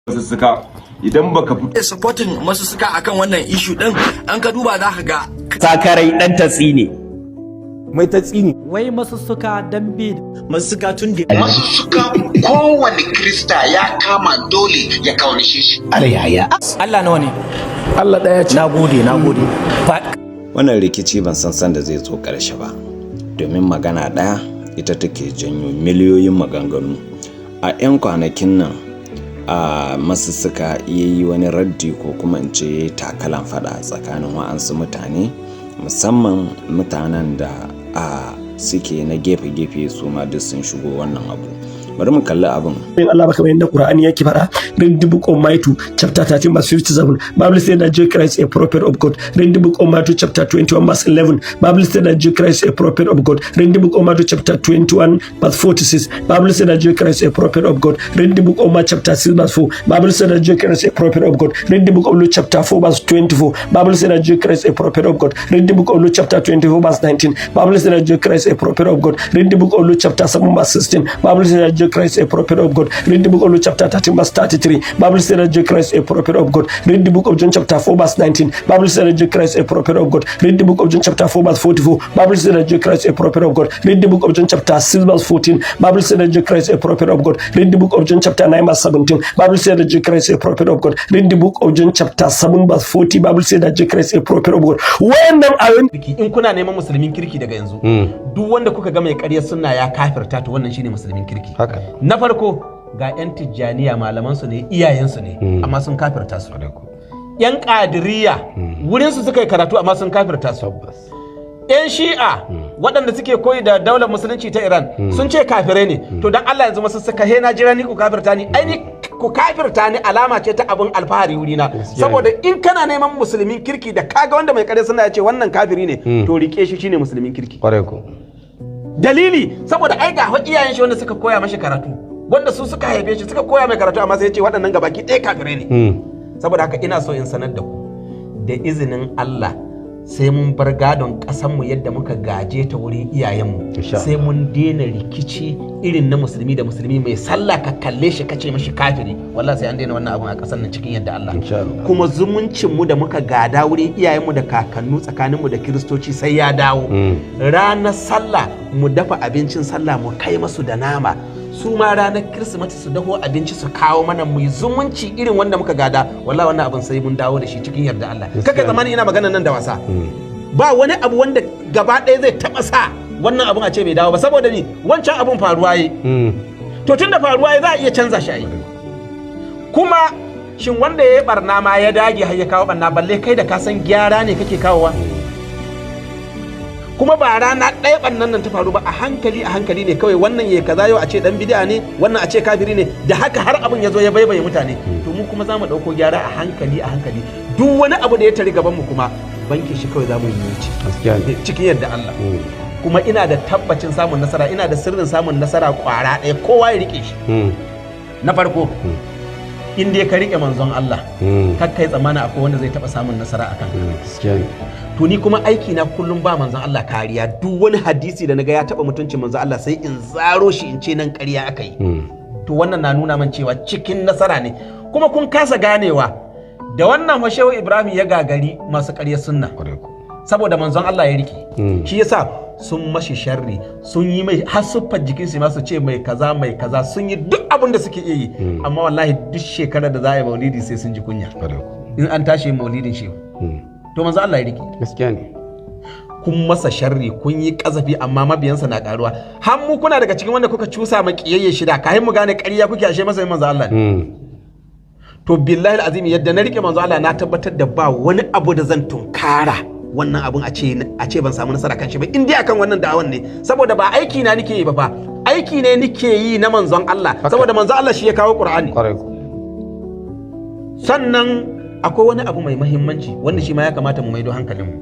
Masussuka idan baka fito supporting Masussuka akan wannan issue din an ka duba za ka ga sakarai dan tatsi ne mai tatsi ne wai Masussuka dambe Masussuka tun da Masussuka kowane Krista ya kama dole ya kaunishe shi. alayaya Allah nawa ne Allah daya ce nagode wannan rikici ban san da zai zo karshe ba domin magana daya ita take janyo miliyoyin maganganu a 'yan kwanakin nan a Masussuka yayi wani raddi ko kuma in ce takalan fada tsakanin wa'ansu mutane musamman mutanen da suke na gefe-gefe su ma duk sun shigo wannan abu bari mu kalli abin Allah baka bayyana Qur'ani yake fara read the book of Matthew chapter 13 verse 57 Bible says that Jesus Christ is a prophet of God read the book of Matthew chapter 21 verse 11 Bible says that Jesus Christ is a prophet of God read the book of Matthew chapter 21 verse 46 Bible says that Jesus Christ is a prophet of God read the book of Mark chapter 6 verse 4 Bible says that Jesus Christ is a prophet of God read the book of Luke chapter 4 verse 24 Bible says that Jesus Christ is a prophet of God read the book of Luke chapter 24 verse 19 Bible says that Jesus Christ is a prophet of God read the book of Luke chapter 7 verse 16 Bible says that Christ a prophet of God. Read the book of Luke chapter 13 verse 33. Bible says that Jesus Christ a prophet of God. Read the book of John chapter 4 verse 19. Bible says that Jesus Christ a prophet of God. Read the book of John chapter 4 verse 44. Bible says that Jesus Christ a prophet of God. Read the book of John chapter 6 verse 14. Bible says that Jesus Christ a prophet of God. Read the book of John chapter 9 verse 17. Bible says that Jesus Christ a prophet of God. Read the book of John chapter 7 verse 40. Bible says that Jesus Christ a prophet of God. Wannan ayoyin in kuna neman musulmin kirki daga yanzu duk wanda kuka ga mai ƙarya sunna ya kafirta to wannan shine musulmin kirki haka na farko ga 'yan tijjaniya malamansu ne iyayensu ne amma sun kafirta su 'yan ƙadiriya wurinsu suka yi karatu amma sun kafirta su 'yan shi'a waɗanda suke koyi da daular musulunci ta Iran sun ce kafirai ne to dan Allah yanzu masu suka he na jira ni ku kafirta ni ai ni ku kafirta ni alama ce ta abin alfahari wurina saboda in kana neman musulmin kirki da kaga wanda mai kare suna ya ce wannan kafiri ne to rike shi shine musulmin kirki dalili saboda ai ga iyayen shi wanda suka koya mashi karatu wanda su suka haife shi suka koya mai karatu amma sai ya ce waɗannan gabaki ɗaya kafirai ne saboda haka ina so in sanar da ku da izinin Allah sai mun bar gadon ƙasanmu yadda muka gaje ta wurin iyayenmu sai mun daina rikici irin na musulmi da musulmi mai sallah ka kalle shi kace mashi kafiri wallahi sai an daina wannan abun a ƙasar nan cikin yadda Allah kuma zumuncin mu da muka gada wurin iyayenmu da kakannu tsakaninmu da kiristoci sai ya dawo ranar sallah mu dafa abincin sallah mu kai masu da nama su ma ranar kirsimati su daho abinci su kawo mana mu zumunci irin wanda muka gada wallahi wannan abin sai mun dawo da shi cikin yarda Allah kaka zamani ina magana nan da wasa ba wani abu wanda gaba ɗaya zai taba sa wannan abun a ce bai dawo ba saboda ni wancan abun faruwa yi to tunda faruwa yi za a iya canza shi ai kuma shin wanda ya yi barna ma ya dage har ya kawo barna balle kai da ka san gyara ne kake kawowa kuma ba rana ɗaya ɓannan nan ta faru ba a hankali ne kawai wannan ya kaza yau a ce dan bid'a ne wannan a ce kafiri ne da haka har abin ya zo ya baibaye mutane to mu kuma za mu ɗauko gyara a hankali duk wani abu da ya tari gaban mu kuma banki shi kawai za mu yi cikin yadda Allah kuma ina da tabbacin samun nasara ina da sirrin samun nasara kwara ɗaya kowa ya rike shi na farko in dai ka rike manzon Allah kakkai tsammana akwai wanda zai taɓa samun nasara akan to ni kuma aiki na kullum ba manzon Allah kariya duk wani hadisi da naga ya taba mutuncin manzon Allah sai in zaro shi in ce nan ƙarya aka yi to wannan na nuna man cewa cikin nasara ne kuma kun kasa ganewa da wannan Shehu Ibrahim ya gagari masu ƙarya sunna saboda manzon Allah ya rike shi yasa sun mashi sharri sun yi mai har siffar jikin su ma su ce mai kaza sun yi duk abin da suke iya yi amma wallahi duk shekarar da za a yi maulidi sai sun ji kunya in an tashi maulidin shehu to manzo Allah ya rike gaskiya ne kun masa sharri kun yi kazafi amma mabiyansa na karuwa har mu kuna daga cikin wanda kuka cusa ma kiyayye shida kai mu gane ƙarya kuke ashe masa manzo Allah ne to billahi alazim yadda na rike manzo Allah na tabbatar da ba wani abu da zan tunkara wannan abun a ce ban samu nasara kan shi ba in dai akan wannan da'awan ne saboda ba aiki na nake yi ba fa aiki ne nake yi na manzon Allah saboda manzo Allah shi ya kawo Qur'ani sannan akwai wani abu mai mahimmanci wanda shi ma ya kamata mu maido hankalinmu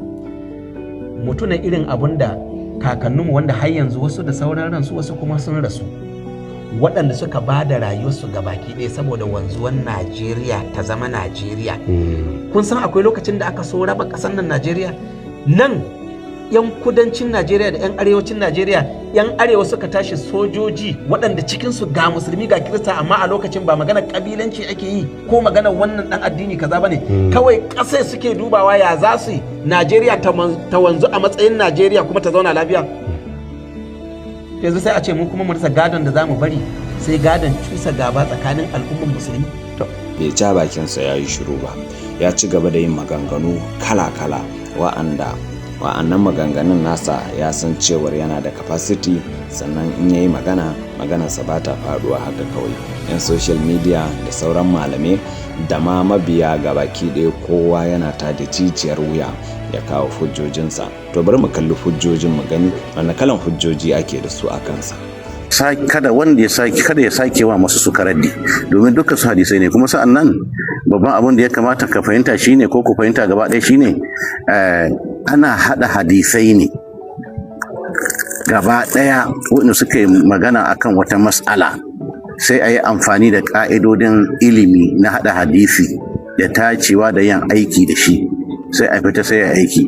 mu tuna irin abun da kakanninmu wanda har yanzu wasu da sauran ransu wasu kuma sun rasu waɗanda suka ba da rayuwarsu gabaki ɗaya saboda wanzuwan Najeriya ta zama Najeriya kun san akwai lokacin da aka so raba ƙasar nan Najeriya nan 'yan kudancin Najeriya da 'yan arewacin Najeriya 'yan arewa suka tashi sojoji waɗanda cikinsu ga musulmi ga kirista amma a lokacin ba maganar kabilanci ake yi ko maganar wannan dan addini kaza bane kawai ƙasai suke dubawa ya za su Najeriya ta wanzu a matsayin Najeriya kuma ta zauna lafiya. Yanzu sai a ce mu kuma mu rasa gadon da zamu bari sai gadon cusa gaba tsakanin al'ummar musulmi. Bai ja bakinsa ya yi shiru ba, ya ci gaba da yin maganganu kala-kala wa'annan maganganun nasa ya san cewar yana da capacity, sannan in yayi maganarsa ba ta faduwa haka kawai. Yan social media da sauran malamai da ma mabiya gabaki ɗaya kowa yana ta da jijiyar wuya ya kawo hujjojinsa. To bari mu kalli hujjojin mu gani wanne kalan hujjoji ake da su a kansa. kada ya sake wa Masussuka raddi, domin dukkan su hadisai ne. Kuma sa'an nan babban abin da ya kamata ka fahimta shine ko ku fahimta gaba ɗaya shine ana hada hadisai ne gaba ɗaya wanda suka yi magana akan wata mas'ala, sai a yi amfani da ƙa'idodin ilimi na hada hadisi da tacewa da yin aiki da shi, sai a fita sai a aiki.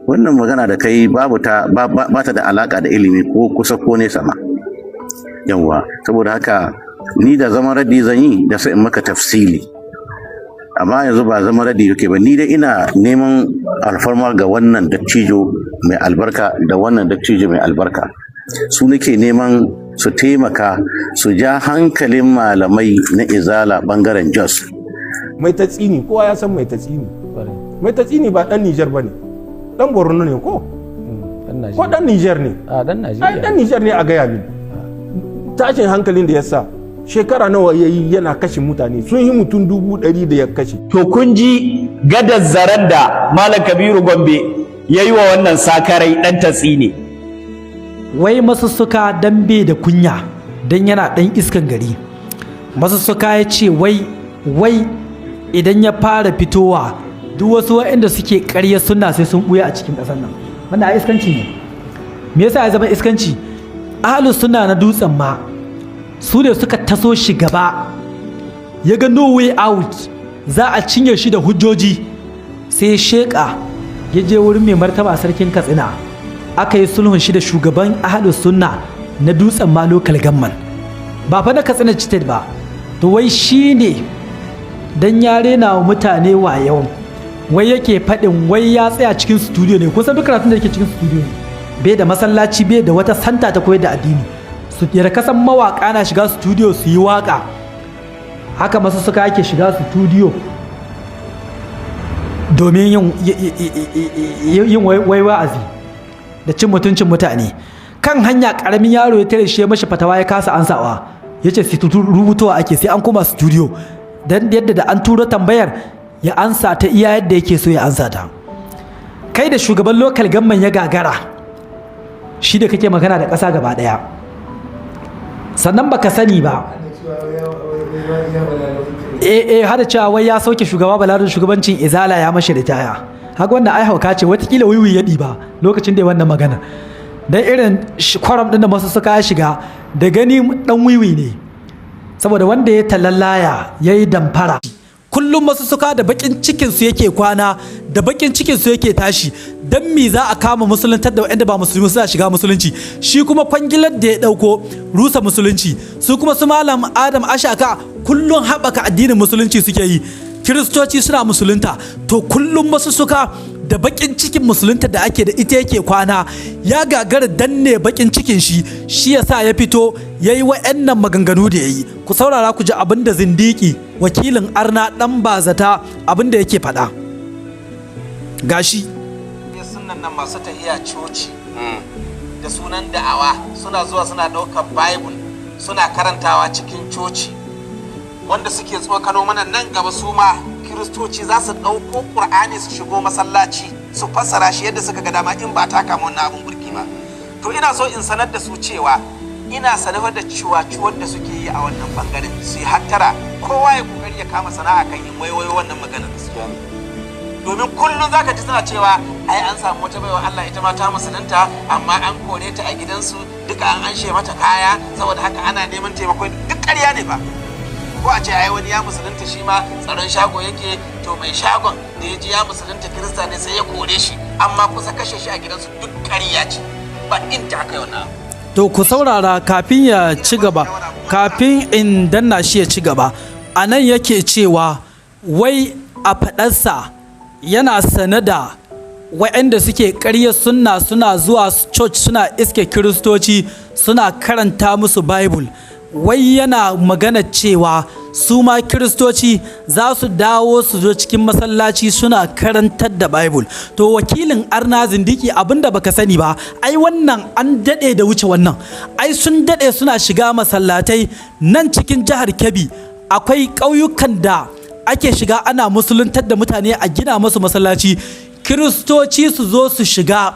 Wannan magana da kai ba ta da alaka da ilimi ko kusa ko nesa ma. Yawwa, saboda haka ni da zaman raddi zan yi da sai in maka tafsili, amma yanzu ba zaman raddi yake ba. Ni dai ina neman alfarma ga wannan dattijo mai albarka da wannan dattijo mai albarka, su nake neman su taimaka su ja hankalin malamai na izala bangaren Jos. Mai tatsini kowa ya san mai tatsini ba dan Niger bane, dan Borno ne ko dan Niger ne? Dan Niger ne a gaya min. Tashin hankalin da ya sa shekara nawa ya yi yana kashe mutane, sun yi mutum 100,000 da ya kashe. To kun ji gadar zaren da Malam Kabiru Gombe ya yi wa wannan sakarai ɗan tatsi ne. Wai Masussuka dambe da kunya don yana ɗan iskan gari. Masussuka ya ce wai idan ya fara fitowa duk wasu waɗanda suke ƙarya suna sai sun ɓuya a cikin ƙasar nan. Wannan a iskanci ne. Me yasa ya zama iskanci? Ahlus sunna na dutsen ma su ne suka taso shi gaba, ya ga no way out, za a cinye shi da hujjoji, sai ya sheka ya je wurin mai martaba sarkin Katsina, aka yi sulhun shi da shugaban ahlus sunna na dutsen ma local government, ba fa na Katsina state ba. To wai shi ne dan ya rena wa mutane wayo, wai yake faɗin wai ya tsaya cikin studio ne, kusan duk karatun da yake cikin studio ne, bai da masallaci, bai da wata santa ta koyar da addini. Su yar kasan mawaka na shiga studio su yi waka, haka Masussuka yake shiga studio domin yin wai wa'azi da cin mutuncin mutane. Kan hanya karamin yaro ya tare shi ya mashi fatawa ya kasa ansawa, yace sai rubutowa ake sai an koma studio, dan yadda da an tura tambayar ya ansa ta iya yadda yake so ya ansa ta. Kai da shugaban local government ya gagara, shi da kake magana da ƙasa gaba ɗaya, sannan baka sani ba har da cewa wai ya sauke shugaba Balarin shugabancin Izala ya mashi ritaya. Haka wannan ai hauka ce, watakila wiwi ya ɗiba lokacin da ya wannan magana, dan irin kwaram ɗin da Masussuka ya shiga da gani ɗan wiwi ne, saboda wanda ya talallaya ya yi damfara. Kullum Masussuka da bakin cikin su yake kwana, da bakin cikin su yake tashi, dan me za a kama musuluntar da waɗanda ba musulmi suna shiga musulunci, shi kuma kwangilar da ya ɗauko rusa musulunci, su kuma su malam Adam Ashaka kullum haɓaka addinin musulunci suke yi, kiristoci suna musulunta. To kullum Masussuka da bakin cikin musulunta da ake da ita yake kwana, ya gagara danne bakin cikin shi yasa ya fito yayi wa'annan maganganu da yayi. Ku saurara ku ji abin da zindiki wakilin arna dan bazata abin da yake faɗa. Gashi sunnan nan masu tahiya coci da sunan da'awa suna zuwa suna ɗaukar Bible suna karantawa cikin coci, wanda suke tsokano mana nan gaba su ma kiristoci za su ɗauko ƙur'ani su shigo masallaci su fassara shi yadda suka ga dama in ba ta kama wannan abun burki ba. To ina so in sanar da su cewa ina sanar da ciwaciwar da suke yi a wannan bangaren, su yi hattara, kowa ya kokari ya kama sana'a kan yin waiwayo wannan maganar. Domin kullum zaka ji suna cewa ai an samu wata baiwa Allah ita ma ta musulunta amma an kore ta a gidansu, duka an anshe mata kaya, saboda haka ana neman taimako. Duk ƙarya ne ba. ko a ce ai wani ya musulunta shi ma tsaron shago yake, to mai shagon da ya ji ya musulunta kirista ne sai ya kore shi, amma kusa kashe shi a gidansu duk ƙarya ce, ba inda aka yi wannan. To ku saurara kafin ya ci gaba, kafin in danna shi ya ci gaba, a nan yake cewa wai a faɗarsa yana sane da waɗanda suke ƙarya sunna suna zuwa church suna iske kiristoci suna karanta musu Bible. Wai yana magana cewa su ma kiristoci za su dawo su zo cikin masallaci suna karantar da Bible. To wakilin arna zindiki abinda baka sani ba, ai wannan an daɗe da wuce wannan. Ai sun daɗe suna shiga masallatai nan cikin jihar Kebbi. Akwai ƙauyukan da ake shiga ana musuluntar da mutane a gina musu masallaci, kiristoci su zo su shiga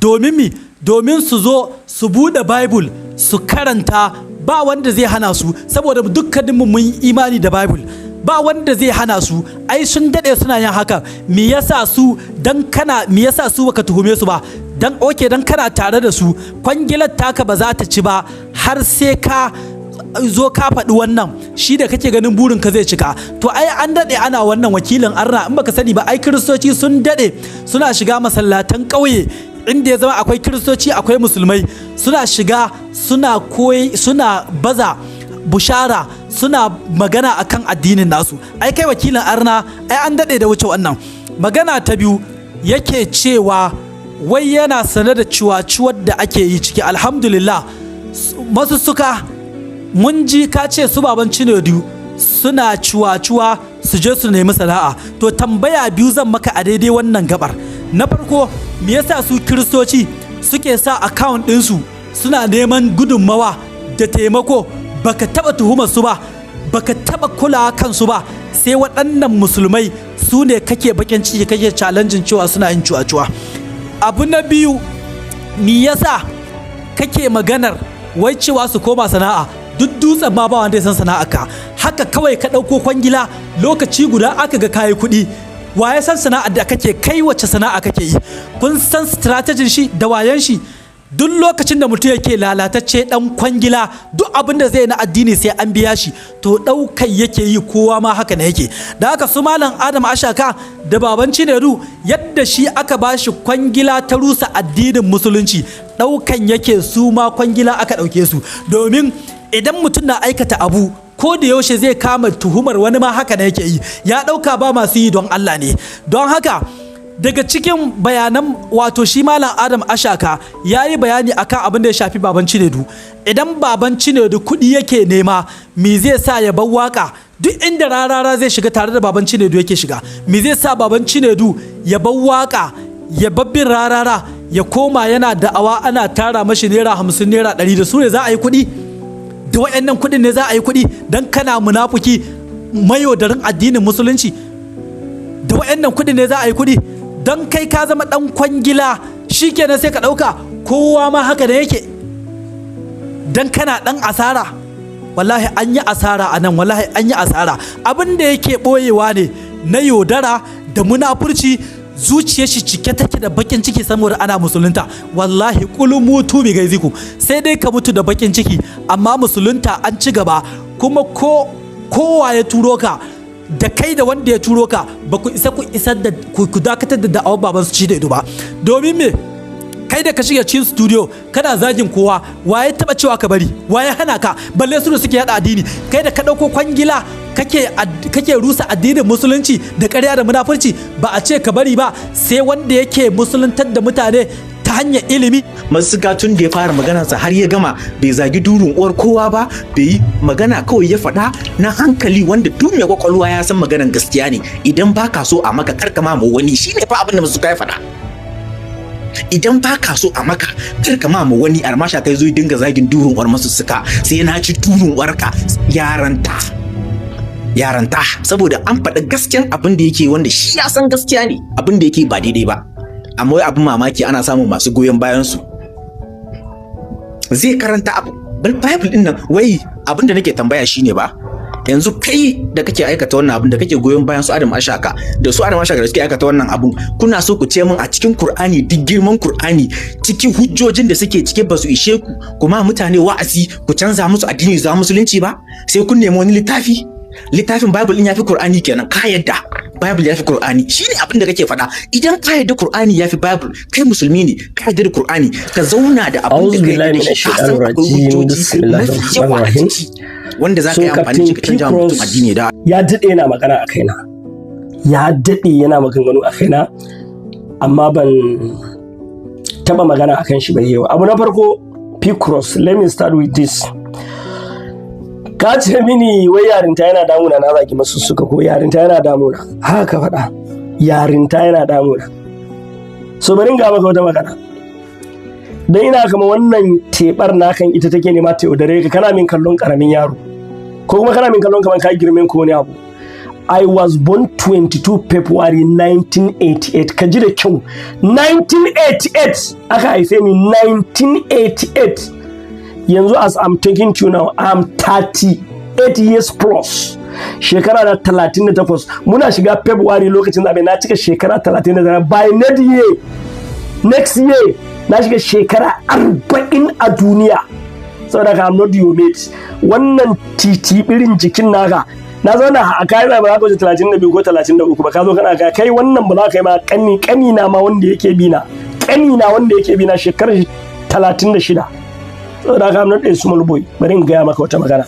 domin su zo su buɗe Bible su karanta, ba wanda zai hana su saboda dukkaninmu mun imani da Bible, ba wanda zai hana su. Ai sun daɗe suna yin haka. Me yasa su baka tuhume su ba? Dan kana tare da su, kwangilar taka ba za ta ci ba har sai ka zo ka faɗi wannan shi da kake ganin burin ka zai cika. To ai an daɗe ana wannan wakilin arna, in baka sani ba ai kiristoci sun daɗe suna shiga masallatan ƙauye inda ya zama akwai kiristoci akwai musulmai, suna shiga suna baza bushara suna magana akan addinin nasu. Ai kai wakilin arna ai an daɗe da wuce wannan. Magana ta biyu yake cewa wai yana sane da ciwaciwar da ake yi ciki. Alhamdulillah Masussuka mun ji ka ce su baban Chinedu suna ciwa-ciwa su je su nemi sana'a. To tambaya biyu zan maka a daidai wannan gabar. Na farko, me yasa su kiristoci suke sa account ɗinsu suna neman gudunmawa da taimako, baka taba tuhumar su ba, baka taba kulawa kansu ba, sai waɗannan musulmai su ne kake bakin ciki kake challenging cewa suna yin ciwa-ciwa. Abu na biyu, me yasa kake maganar wai cewa su koma sana'a? Duk dutsen ma ba wanda ya san sana'arka, haka kawai ka ɗauko kwangila lokaci guda aka ga kayi kuɗi. Wa ya san sana'ar da kake kai, wacce sana'a kake yi? Kun san strategy shi da wayan shi? Duk lokacin da mutum yake lalatacce dan kwangila, duk abin da zai na addini sai an biya shi, to ɗaukai yake yi, kowa ma haka ne yake. Da haka su malam Adam Ashaka da baban Chinedu, yadda shi aka bashi kwangila ta rusa addinin musulunci, ɗaukan yake su ma kwangila aka ɗauke su. Domin idan mutum na aikata abu ko da yaushe zai kama tuhumar wani ma haka ne yake yi, ya ɗauka ba masu yi don Allah ne. Don haka daga cikin bayanan wato shi malam Adam Ashaka ya yi bayani akan abin da ya shafi baban Chinedu. Idan baban Chinedu kuɗi yake nema, me zai sa ya bar waka? Duk inda rarara zai shiga tare da baban Chinedu yake shiga. Me zai sa baban Chinedu ya bar waka, ya babbin rarara, ya koma yana da'awa ana tara mashi naira 50 naira 100 da su ne za a yi kuɗi? Da waɗannan kuɗin ne za a yi kuɗi? Dan kana munafuki mayodarin addinin musulunci, da waɗannan kuɗin ne za a yi kuɗi? Don kai ka zama ɗan kwangila shikenan sai ka ɗauka kowa ma haka da yake, don kana ɗan asara. Wallahi an yi asara a nan, wallahi an yi asara. Abin da yake ɓoyewa ne na yaudara da munafurci, zuciyar shi cike take da bakin ciki saboda ana musulunta. Wallahi kulun mutu bi gaiziku, sai dai ka mutu da bakin ciki. Amma musulunta an ci gaba, kuma kowa ya turo ka, da kai da wanda ya turo ka, ba ku isa da ku dakatar da da'awar baban su Chinedu ba. Domin me? Kai da ka shiga cikin studio kana zagin kowa, waye taba cewa ka bari? Waye hana ka? Balle su da suke yada addini. Kai da ka dauko kwangila kake rusa addinin musulunci da ƙarya da munafurci, ba a ce ka bari ba, sai wanda yake musuluntar da mutane ta hanyar ilimi. Masussuka tun da ya fara maganarsa har ya gama bai zagi durun uwar kowa ba, bai yi magana kawai ya faɗa na hankali wanda duk mai kwakwalwa ya san maganar gaskiya ne. Idan ba ka so a maka karkama ma wani, shi ne fa abin da Masussuka ya faɗa. Idan ba ka so a maka karkama ma wani, armasha kai zo dinga zagin durun uwar Masussuka, sai na ci durun uwarka. Yaranta saboda an faɗa gaskiyan abin da yake, wanda shi ya san gaskiya ne abin da yake ba daidai ba. Amma wai abin mamaki ana samun masu goyon bayan su. Zai karanta abu Bible din nan, wai abin da nake tambaya shine ba, yanzu kai da kake aikata wannan abin, da kake goyon bayan su Adam Ashaka da su Adam Ashaka da suke aikata wannan abun, kuna so ku ce min a cikin Qur'ani, duk girman Qur'ani, cikin hujjojin da suke cike ba su ishe ku kuma mutane wa'azi ku canza musu addini za musulunci ba? Sai kun nemi wani littafi? littafin Bible din yafi Qur'ani kenan ka yadda Bible yafi Qur'ani shine abin da kake faɗa idan ka yadda Qur'ani yafi Bible kai musulmi ne ka yadda Qur'ani ka zauna da abin da kai da shi ka san hujjoji mafi yawa a ciki wanda za ka yi amfani da canja mutum addini da ya dade yana magana a kaina ya dade yana maganganu a kaina amma ban taba magana akan shi ba yawa. Abu na farko P-Cross, let me start with this. Ka ce mini wai yarinta yana damuna na zaki Masussuka ko yarinta yana damuna. Haka faɗa. Yarinta yana damuna. So bari ga maka wata magana. Dan ina kama wannan tebar nakan ita take nema ta yaudare ka kana min kallon karamin yaro. Ko kuma kana min kallon kaman ka girmen ko ne abu. I was born 22 February 1988. Ka ji da kyau. 1988 aka haife ni 1988. Yanzu as I'm talking to you now, I'm 38 years plus. Shekara na 38. Muna shiga February lokacin zabe na cika shekara 39. By next year na shiga shekara 40 a duniya. Saboda I'm not your mate. Wannan titi irin jikin naka na zauna a kayan ba za ka wuce 32 ko 33 ba ka zo kana kai wannan ba za ka yi ma kani na ma wanda yake bina shekarar 36. Saboda haka I'm not a small boy. Bari in gaya maka wata magana.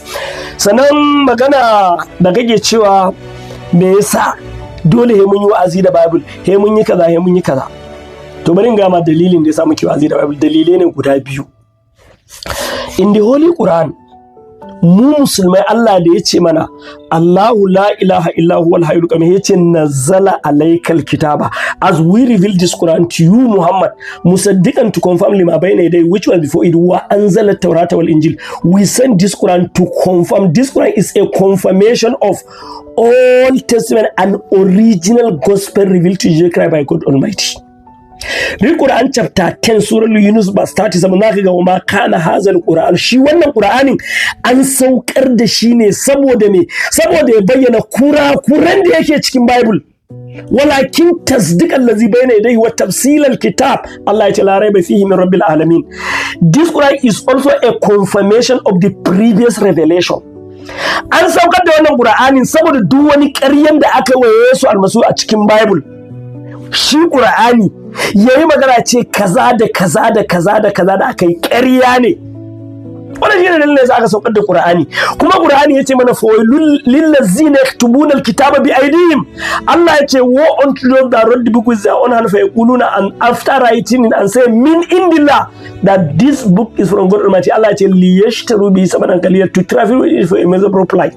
Sannan magana da kake cewa me yasa dole he mun yi wa'azi da Bible, he mun yi kaza. To bari in gaya ma dalilin da yasa muke wa'azi da Bible. Dalilai ne guda biyu. In the Holy Quran, mu musulmai Allah da ya ce mana Allahu la ilaha illahu wal hayyul qayyum ya ce nazzala alaykal kitaba, as we reveal this Quran to you Muhammad musaddiqan to confirm lima bayna yaday which was before it wa anzala tawrata wal injil. We sent this Quran to confirm. This Quran is a confirmation of Old Testament and original gospel revealed to Jesus Christ by God Almighty. Read Quran chapter 10 Surah Yunus verse 37 zaka ga ma kana hazal Quran. Shi wannan Qur'anin an saukar da shi ne saboda ya bayyana kuran da yake cikin Bible. Walakin tasdiqal ladzi bayna yadayhi wa tafsilal kitab. Allah ya ce la raiba fihi min rabbil alamin. This Quran is also a confirmation of the previous revelation. An saukar da wannan Qur'anin saboda duk wani ƙaryan da aka waye Yesu almasu a cikin Bible. Shi Qur'ani yayi magana ce kaza da aka yi ƙarya ne. Wannan shine dalilin da aka saukar da Qur'ani. Kuma Qur'ani yace mana fawailul lil ladzina yaktubuna alkitaba bi aydihim. Allah yace woe unto those that wrote the book with their own hand fa yaquluna, and after writing it and say min indillah, that this book is from God Almighty. Allah yace liyashtaru bi samanan qalila to traffic with it for a miserable price.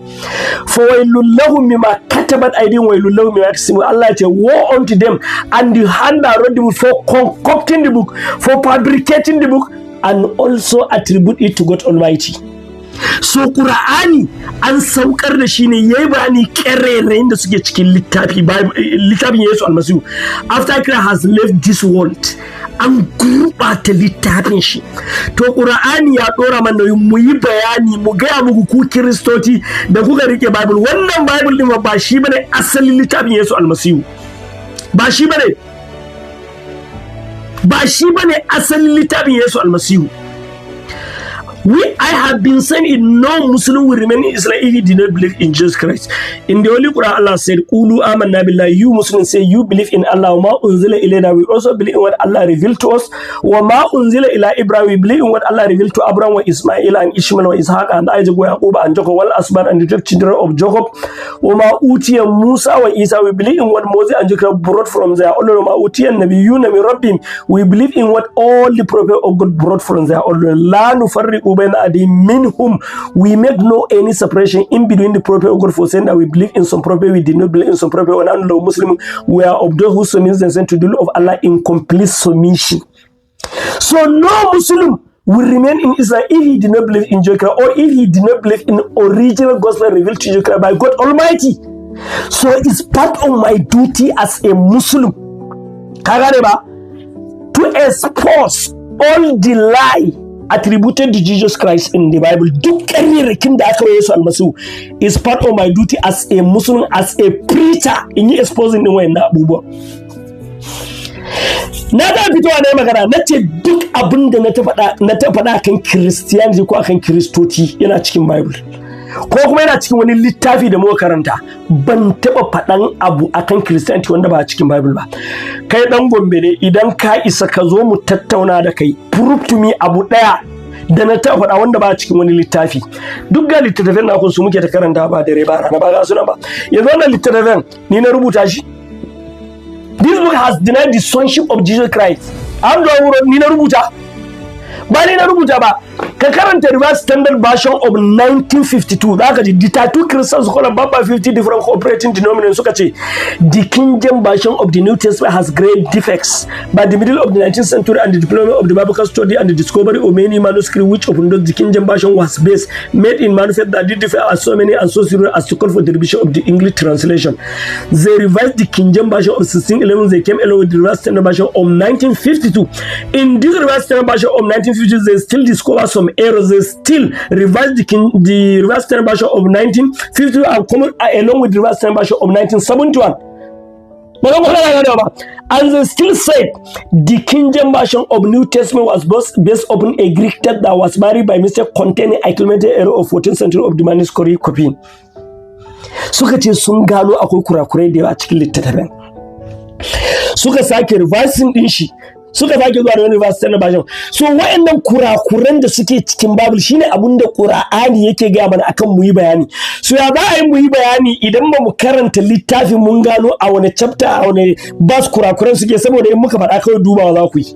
Fawailul lahum mimma katabat aydihim wa wailul lahum mimma yaksibun. Allah yace woe unto them and the hand that wrote the book for concocting the book, for fabricating the book, and also attribute it to God Almighty. So Qur'ani an saukar da shi ne yayi bayani ƙarerayin da suke cikin littafin Yesu almasihu. After Christ has left this world, an gurɓata littafin shi. To Qur'ani ya ɗora mana mu yi bayani, mu gaya muku ku Kiristoci da kuka rike Bible. Wannan Bible ɗin ba shi bane asalin littafin Yesu almasihu. Ba shi bane asalin littafin Yesu almasihu. I have been saying it, no Muslim will remain in Islam if he did not believe in Jesus Christ. In the Holy Quran, Allah said, "Qulu amanna billahi." You Muslims say you believe in Allah. Wa ma unzila ilayna. We also believe in what Allah revealed to us. Wa ma unzila ila Ibrahim. We believe in what Allah revealed to Abraham, wa Ismail, and Ishmael, wa Ishaq, and Isaac, wa Yaqub, and Jacob, wal Asbad, and the 12 children of Jacob. Wa ma utiya Musa wa Isa. We believe in what Moses and Jacob brought from their own. Wa ma utiya nabiyyuna min rabbihim. We believe in what all the prophets of God brought from their own. La nufarriqu bayna minhum. We make no any separation in between the prophet of God, for saying that we believe in some prophet, we did not believe in some prophet. When I'm no Muslim, we are of those who submit themselves to the law of Allah in complete submission. So no Muslim will remain in Islam if he did not believe in Jesus, or if he did not believe in original gospel revealed to Jesus by God Almighty. So it's part of my duty as a Muslim to expose all the lie attributed to Jesus Christ in the Bible. Duk ƙarerakin da aka Yesu almasihu is part of my duty as a Muslim, as a preacher, in yi exposing din wayannan abubuwa. Na da fitowa na magana na ce duk abin da na ta faɗa kan Christianity ko akan Kiristoci yana cikin Bible. ko kuma yana cikin wani littafi da muka karanta. Ban taɓa faɗan abu akan Christianity wanda ba a cikin Bible ba. Kai ɗan Gombe ne, idan ka isa ka zo mu tattauna da kai. Prove to me abu ɗaya da na taɓa faɗa wanda ba a cikin wani littafi. Duk ga littattafan na su muke ta karanta ba dare ba rana ba ga suna ba. Yanzu wannan littattafan ni na rubuta shi. This book has denied the sonship of Jesus Christ. An ni na rubuta. Ba ni na rubuta ba. Ka karanta revised standard version of 1952 za ka ji the two Christians call about 50 different cooperating denominations suka ce the King James version of the New Testament has great defects. By the middle of the 19th century and the deployment of the biblical study and the discovery of many manuscripts which upon those the King James version was based made in manuscript that did differ as so many and so serious as to call for the revision of the English translation. They revised the King James version of 1611. They came along with the revised standard version of 1952. In this revised standard version of 1952, they still discover some errors. They still revised the revised standard version of 1950 and come along with the revised standard version of 1971. And they still said the King James version of New Testament was based upon a Greek text that was married by mistake containing accumulated error of 14th century of the manuscript copy. Suka ce sun gano akwai kurakurai da yawa a cikin littattafan. Suka sake revising din shi. Suka sake zuwa da wani revised standard version. So wayannan kurakuran da suke cikin Bible shine abin da Qur'ani yake ga mana akan mu yi bayani. So ya za a yi mu yi bayani idan ba mu karanta littafin mun gano a wani chapter a wani bas kurakuran suke, saboda in muka faɗa kawai dubawa za ku yi.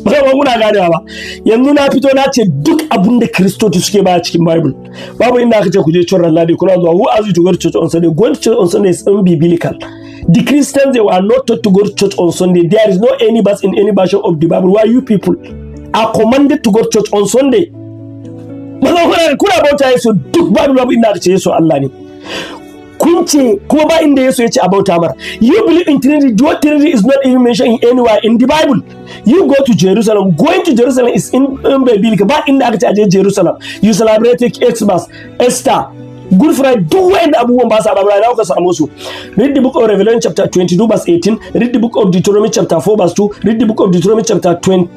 Ba muna ganewa ba. Yanzu na fito na ce duk abin da Kiristoci suke ba cikin Bible. Babu inda aka ce ku je church Ladi kuna zuwa who asked you to go to church on Sunday? Going to church on Sunday is unbiblical. The Christians, they were not taught to go to church on Sunday. There is no any verse in any version of the Bible where you people are commanded to go to church on Sunday. Kuna bauta Yesu duk Bible babu inda aka ce Yesu Allah ne. Kun ce kuma ba inda Yesu ya ce a bauta mara. You believe in Trinity. Your Trinity is not even mentioned anywhere in the Bible. You go to Jerusalem. Going to Jerusalem is in biblical. Ba inda aka ce a je Jerusalem. You celebrate Xmas, Easter, Good Friday, duk wa'anda abubuwan ba sa Bible na ka samu su. Read the book of Revelation chapter 22 verse 18, read the book of Deuteronomy chapter 4 verse 2, read the book of Deuteronomy chapter 12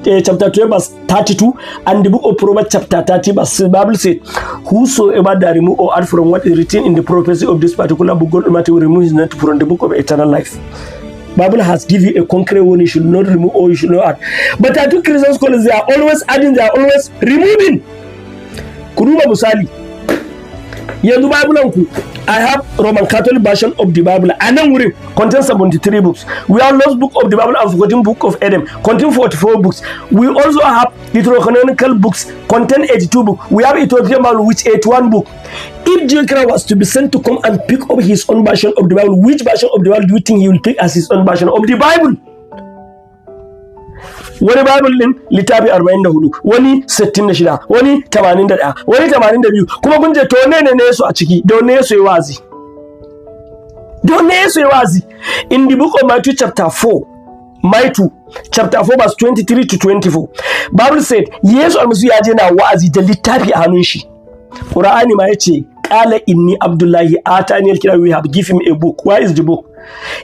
verse 32 and the book of Proverbs chapter 30 verse the Bible said, whosoever that remove or add from what is written in the prophecy of this particular book, God Almighty will remove his name from the book of eternal life. Bible has given you a concrete one, you should not remove or you should not add. But I think Christian scholars, they are always adding, they are always removing. Kuruba Musali. Yanzu Bible ku, I have Roman Catholic version of the Bible. And then we contain 73 books. We have Lost Book of the Bible and Forgotten Book of Adam, contain 44 books. We also have Deuterocanonical books, contain 82 books. We have Ethiopian Bible, which 81 book. If Yake was to be sent to come and pick up his own version of the Bible, which version of the Bible do you think he will pick as his own version of the Bible? Wani Bible din littafi 44, wani 66, wani 81, wani 82. Kuma kun je to ne su a ciki, da ne su yi wazi. Da ne su yi wazi. In the book of Matthew chapter 4, Matthew chapter 4 verse 23 to 24. Bible said, Yesu almasu ya je na wazi da littafi a hannun shi. Qur'ani ma yace, qala inni abdullahi atani alkitab, we have given him a book. Where is the book?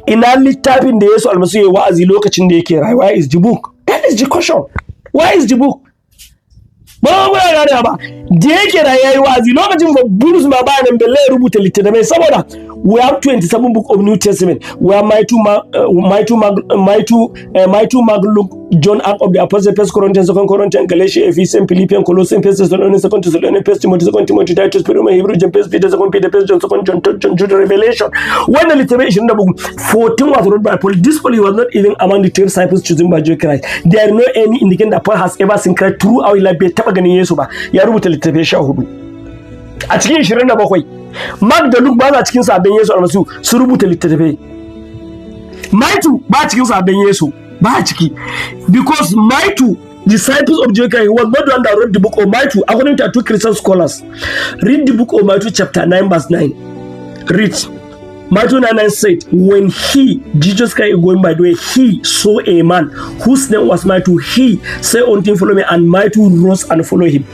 Ina littafin da Yesu almasu ya wa'azi lokacin da yake rayuwa. Where is the book? That is the question. Where is the book? Ba mu gane ba. Da yake da yayi wa'azi lokacin ba Bulus ma ba nan belle rubuta littattafai saboda we have 27 book of New Testament. We have Matthew, Luke, John, Act of the Apostle, 1 Corinthians, 2 Corinthians, Galatians, Ephesians, Philippians, Colossians, 1 Thessalonians, 2 Thessalonians, 1 Timothy, 2 Timothy, Titus, Romans, Hebrews, James, Peter, 2 Peter, 1 John, 2 John, Jude, Revelation. When the literature in the book 14 was wrote by Paul, this Paul was not even among the 10 disciples chosen by Jesus Christ. There are no any indication that Paul has ever seen Christ throughout his life. Bai taba ganin Yesu ba. Ya rubuta littafai 14. A cikin 27 Mark da Luke ba za cikin sabon Yesu almasu su rubuta littattafai. Matthew ba cikin sabon Yesu ba ciki, because Matthew, disciples of Yake, was not the one that wrote the book of Matthew. According to two Christian scholars, read the book of Matthew chapter 9 verse 9. Read. Matthew 9 said, when Jesus Christ going by the way, he saw a man whose name was Matthew. He said unto him, follow me, and Matthew rose and followed him.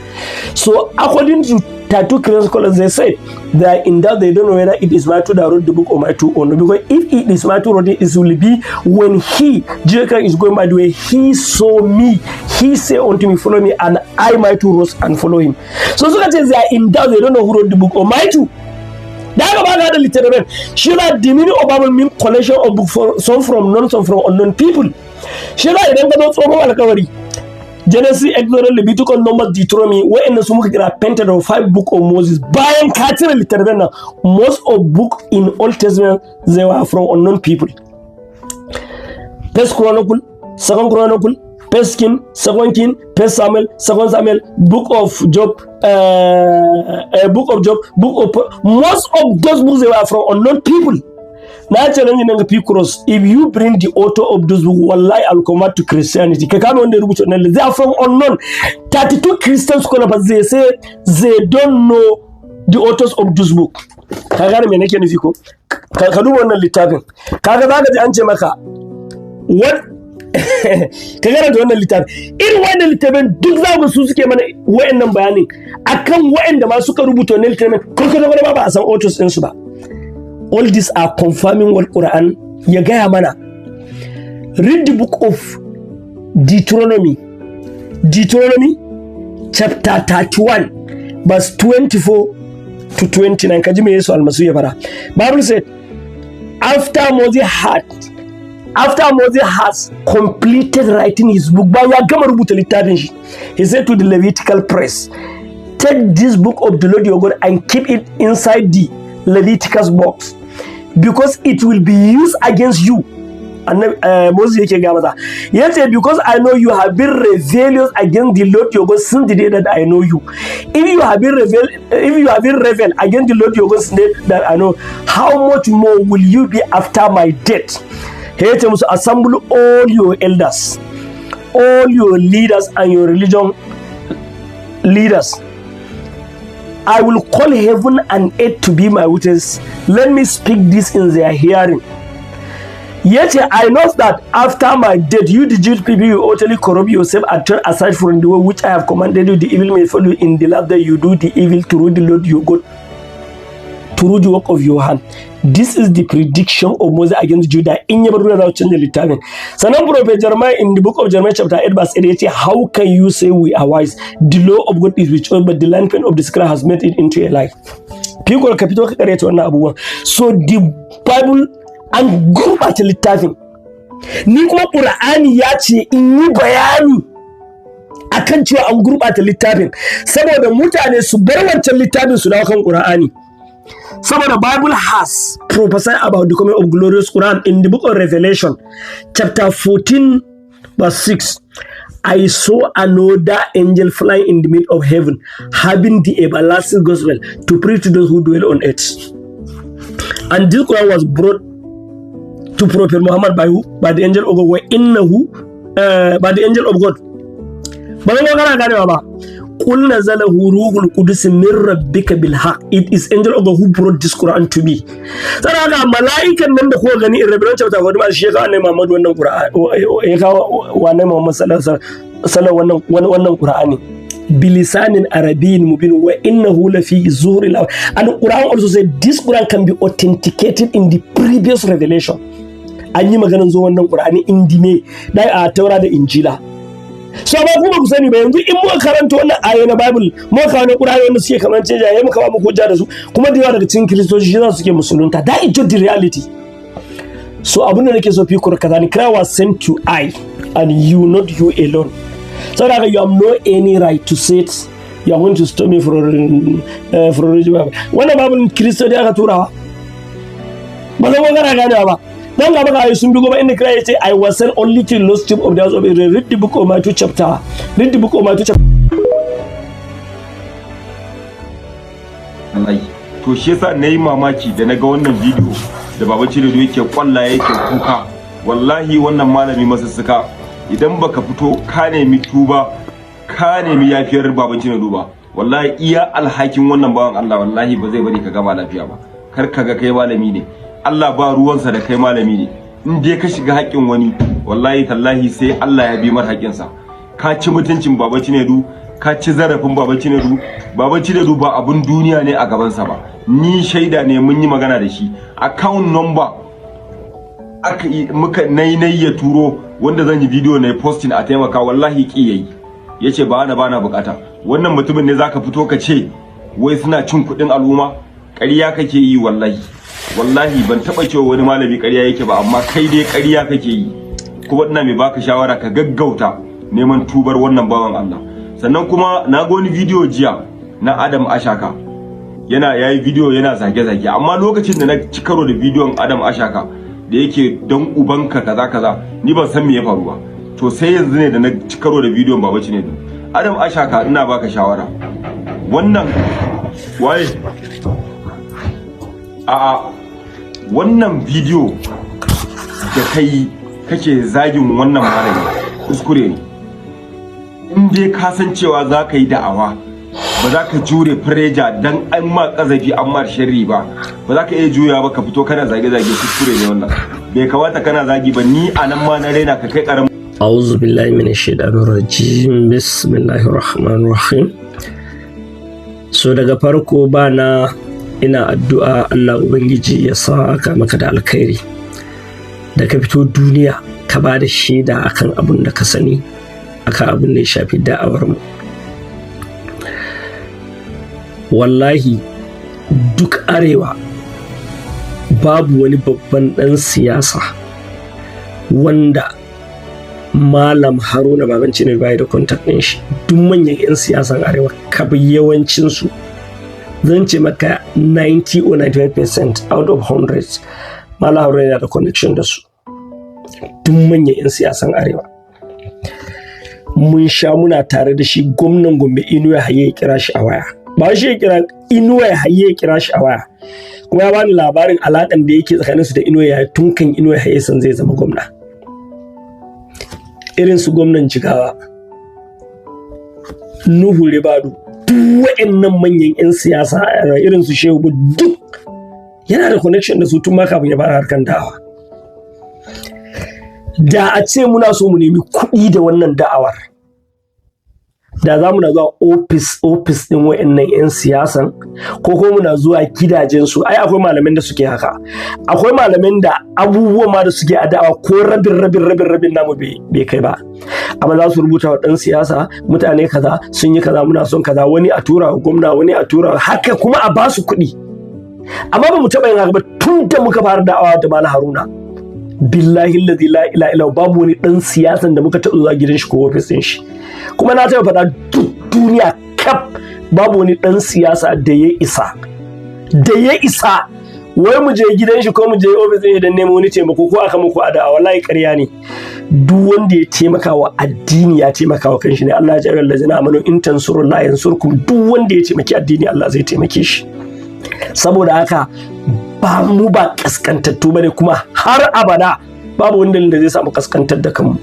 So according to tattoo Christian scholars, they say they are in doubt. They don't know whether it is Matthew that wrote the book or Matthew or no. Because if it is Matthew wrote it, it will be when Yake is going by the way, he saw me, he said unto me, follow me, and I Matthew rose and follow him. So they are in doubt. They don't know who wrote the book or Matthew. Daga ba ga da littattafan shi na the meaning of Bible mean collection of book for some from known, some from unknown people. Shi na idan ka zo tsohon alkawari Genesis, Exodus, Leviticus, Numbers, Deuteronomy, wa'annan su muka kira painted of 5 book of Moses. Bayan ka cire littattafan nan, most of book in Old Testament they were from unknown people. First Chronicle, Second Chronicle, First King, Second King, First Samuel, Second Samuel, Book of Job, Book of Job, most of those books they were from unknown people. Now challenge in the if you bring the author of those books, wallahi I'll convert to Christianity. They are from unknown. 32 Christian scholars they say they don't know the authors of those books. Kaga me nake nufi ko? Ka duba wannan littafin. Kaga zaka ji an ce maka what ka gana da wannan littafin irin wannan littafin duk za mu su suke mana wayannan bayanin akan wayanda ma suka rubuta wannan littafin kuma ba a san authors din su ba. All these are confirming what Quran ya gaya mana. Read the book of Deuteronomy chapter 31 verse 24 to 29. Kaji me Yesu almasu ya fara. Bible said after Moses has completed writing his book, ba ya gama rubuta littafin shi, he said to the Levitical priest, take this book of the Lord your God and keep it inside the Leviticus box, because it will be used against you. And Moses yake ga masa yace because I know you have been rebellious against the Lord your God since the day that I know you. If you have been rebel against the Lord your God since the day that I know, how much more will you be after my death? He yace musu assemble all your elders, all your leaders and your religion leaders. I will call heaven and earth to be my witness. Let me speak this in their hearing. Yet I know that after my death, you the Jewish people, you utterly corrupt yourself and turn aside from the way which I have commanded you. The evil may follow in the last day. You do the evil through the Lord your God, through the work of your hand. This is the prediction of Moses against Judah. In your brother, change the littering. Sanan Prophet Jeremiah in the book of Jeremiah chapter 8 verse 8, how can you say we are wise? The law of God is with us, but the line pen of the scribe has made it into a lie. People capital kareta wannan abubuwan. So the Bible an gurbata littafin. Ni kuma Qur'ani ya ce in yi bayani akan cewa an gurbata littafin saboda mutane su bar wancan littafin su dawo kan Qur'ani. Saboda Bible has prophesied about the coming of glorious Quran in the book of Revelation chapter 14 verse 6. I saw another angel flying in the midst of heaven, having the everlasting gospel to preach to those who dwell on earth. And this Quran was brought to Prophet Muhammad by who? By the angel of God. By the angel of God. قُلْ نَزَلَهُ رُوحُ الْقُدُسِ مِنْ رَبِّكَ بِالْحَقِّ. It is angel of God who brought this Quran to me. Sanaga malaikan nan da kuka gani in Revelation chapter 4 shi ka annabi Muhammad wannan Qur'ani ya kawo wannan Muhammad sallallahu alaihi wasallam wannan Qur'ani bilisanin arabiyyin mubin wa innahu lafi zuhuril awwal. And Quran also said this Quran can be authenticated in the previous revelation. An yi maganar zo wannan Qur'ani in dime da a Taura da Injila. So ba kuma ku sani ba yanzu in muka karanta wannan ayoyi na Bible muka kawo Qur'ani wanda suke kamar jaye muka ba mu hujja da su kuma da yawa daga cikin Kiristoci shi za su suke musulunta. That is just the reality. So abun da nake so fi ku kaza ni Christ was sent to I and you, not you alone. So that you have no any right to say it. You are going to stop me for religion. Wannan Bible Kristo da aka turawa ba zan magana gane ba. Then in the Christ say, I was sent only to the lost sheep of the house of Israel. Read the book of Matthew chapter. Read the book of Matthew chapter. To shi yasa nayi mamaki da naga wannan bidiyo da Baba Chinedu yake kwalla yake kuka. Wallahi wannan malami Masussuka idan baka fito ka nemi tuba ka nemi yafiyar Baba Chinedu ba. Wallahi iya alhakin wannan bawan Allah wallahi ba zai bari ka gama lafiya ba. Kar ka ga kai malami ne. Allah ba ruwansa da kai malami ne. In dai ka shiga haƙin wani wallahi tallahi sai Allah ya bi mar haƙinsa. Ka ci mutuncin Baba Chinedu, ka ci zarafin Baban Chinedu. Baban Chinedu ba abun duniya ne a gabansa ba, ni shaida ne, mun yi magana da shi. Account number muka nayi ya turo wanda zan yi video na posting a taimaka, wallahi ki yayi, yace ba na bukata. Wannan mutumin ne zaka fito ka ce wai suna cin kuɗin al'umma? Ƙarya kake yi wallahi ban taba cewa wani malami ƙarya yake ba, amma kai dai ƙarya kake yi. Kuma ina mai baka shawara ka gaggauta neman tubar wannan bawan Allah. Sannan kuma na ga wani video jiya na Ashaka, yayi video yana zage-zage, amma lokacin da na ci karo da bidiyon Ashaka da yake dan ubanka kaza ni ban san me ya faru ba, to sai yanzu ne da na ci karo da bidiyon Baban Chinedu. Ashaka, ina baka shawara, wannan waye wannan bidiyo da kai kake zagin wannan malami kuskure ne. In dai ka san cewa za ka yi da'awa, ba za ka jure fireja dan an ma kazafi an ma sharri ba za ka iya juya ba ka fito kana zage-zage, kuskure ne wannan. Bai kamata kana zagi ba, ni anan ma na raina ka kai karamin. A'udhu billahi minash shaitanir rajim. Bismillahir rahmanir rahim. So daga farko bana ina addu'a Allah Ubangiji ya saka maka da alkhairi da ka fito duniya ka ba da shaida akan abin da ka sani, akan abin da ya shafi da'awar mu. Wallahi duk arewa babu wani babban ɗan siyasa wanda Malam Haruna Baban Chinedu bai da contact ɗin shi. Duk manyan 'yan siyasan arewa kabi yawancinsu, zan ce maka 90 or 95% out of 100 Malam Haruna yana da connection da su. Duk manyan 'yan siyasan arewa mun sha muna tare da shi. Gwamnan Gombe Inuwa Haye ya kira shi a waya, ba shi ya kira Inuwa Haye ya kira shi a waya, kuma ya bani labarin alaƙan da yake tsakaninsu da Inuwa Haye tun kan Inuwa Haye san zai zama gwamna. Irin su gwamnan Jigawa, Nuhu Ribadu, duk waɗannan manyan 'yan siyasa irin su Shehu, duk yana da connection da su tun ma kafin ya fara harkan da'awa. Da a ce muna so mu nemi kuɗi da wannan da'awar, da za mu na zuwa ofis ɗin waɗannan 'yan siyasan, ko kuma muna zuwa gidajensu. Ai akwai malamin da suke haka, akwai malamin da abubuwan ma da suke a da'awa ko rabin namu bai kai ba, amma za su rubuta wa ɗan siyasa mutane kaza sun yi kaza, muna son kaza, wani a tura wa gwamna, wani a tura haka, kuma a ba su kuɗi. Amma ba mu taɓa yin haka ba tun da muka fara da'awa da Malam Haruna. Billahi la ilaha illa babu wani ɗan siyasan da muka taɓa zuwa gidan shi ko ofis ɗin shi. Kuma na taɓa faɗa duk duniya kaf babu wani ɗan siyasa da ya isa wai mu je gidan shi ko mu je ofis ɗin idan nemo wani taimako ko aka muku ada, wallahi ƙarya ne. Duk wanda ya taimaka wa addini ya taimaka wa kanshi ne. Allah ya ja'ala allazina amanu in tansurullaha yansurkum. Duk wanda ya taimaki addini Allah zai taimake shi. Saboda haka ba mu ba kaskantattu bane, kuma har abada babu wanda da zai samu kaskantar da kanmu.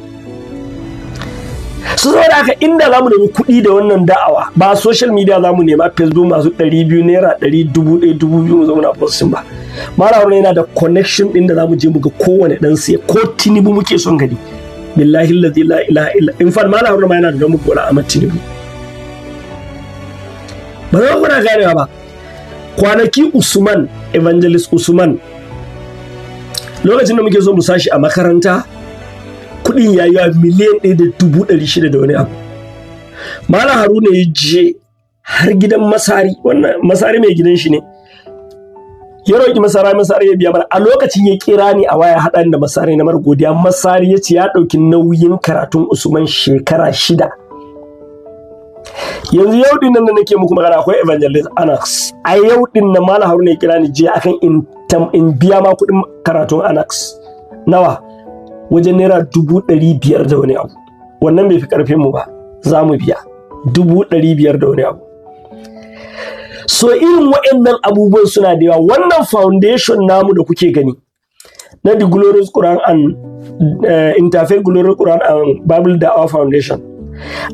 Su saboda haka inda zamu nemi kuɗi da wannan da'awa, ba social media zamu nema Facebook masu 200 naira 100 1000 mu zauna posting ba. Malam Haruna yana da connection din da zamu je mu ga kowane dan siya, ko Tinubu muke son gani. Billahi la ilaha illa, in fa Malam Haruna ma yana da mu Bola Ahmed Tinubu. Ba za ku na ganewa ba. Kwanaki Usman, Evangelist Usman, lokacin da muke so mu sashi a makaranta, kudin ya yi miliyan 1.600 da wani abu. Malam Haruna ya je har gidan Masari, wannan Masari mai gidan shi ne, ya roƙi Masari ya biya mana. A lokacin ya kira ni a waya haɗa da Masari na mar godiya. Masari ya ce ya ɗauki nauyin karatun Usman shekara 6. Yanzu yau din nan da nake muku magana akwai Evangelist Anax. A yau din nan Malam Haruna ya kira ni je akan in biya ma kuɗin karatun Anax. Nawa? Wajen naira 500 da wani abu. Wannan bai fi karfin mu ba, za mu biya 500 da wani abu. So irin waɗannan abubuwan suna da yawa. Wannan foundation namu da kuke gani na The Glorious Quran and Interfaith Glorious Quran and Bible Da'awa Foundation,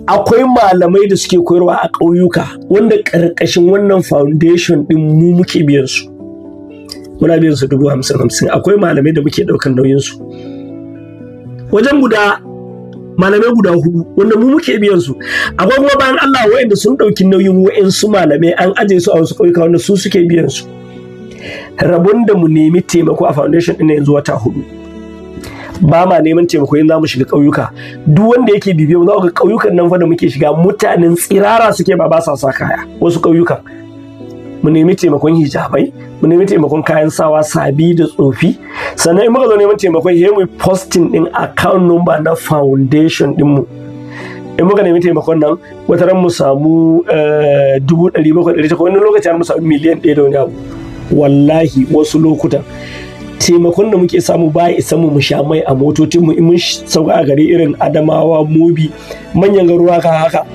akwai malamai da suke koyarwa a ƙauyuka wanda ƙarƙashin wannan foundation ɗin mu muke biyan su. Muna biyan su 50,000. Akwai malamai da muke ɗaukar nauyin su. Wajen guda malamai guda 4 wanda mu muke biyan su. Akwai kuma bayan Allah wa'anda sun ɗauki nauyin wa'ansu malamai an aje su a wasu ƙauyuka wanda su suke biyan su. Rabon da mu nemi taimako a foundation ɗin yanzu wata 4. Ba ma neman taimako in za mu shiga ƙauyuka. Duk wanda yake bibiya mu za ga ƙauyukan nan fa da muke shiga mutanen tsirara suke ba sa sa kaya wasu ƙauyukan. Mu nemi taimakon hijabai, mu nemi taimakon kayan sawa sabi da tsofi. Sannan in muka zo neman taimakon sai mu posting din account number na foundation din mu. In muka nemi taimakon nan wata ran mu samu 700,800 wani lokaci har mu samu miliyan 1 da wani abu. Wallahi wasu lokutan taimakon da muke samu ba ya isa mu sha mai a motocin mu in mun sauka a gari irin Adamawa, Mobi, manyan garuruwa haka.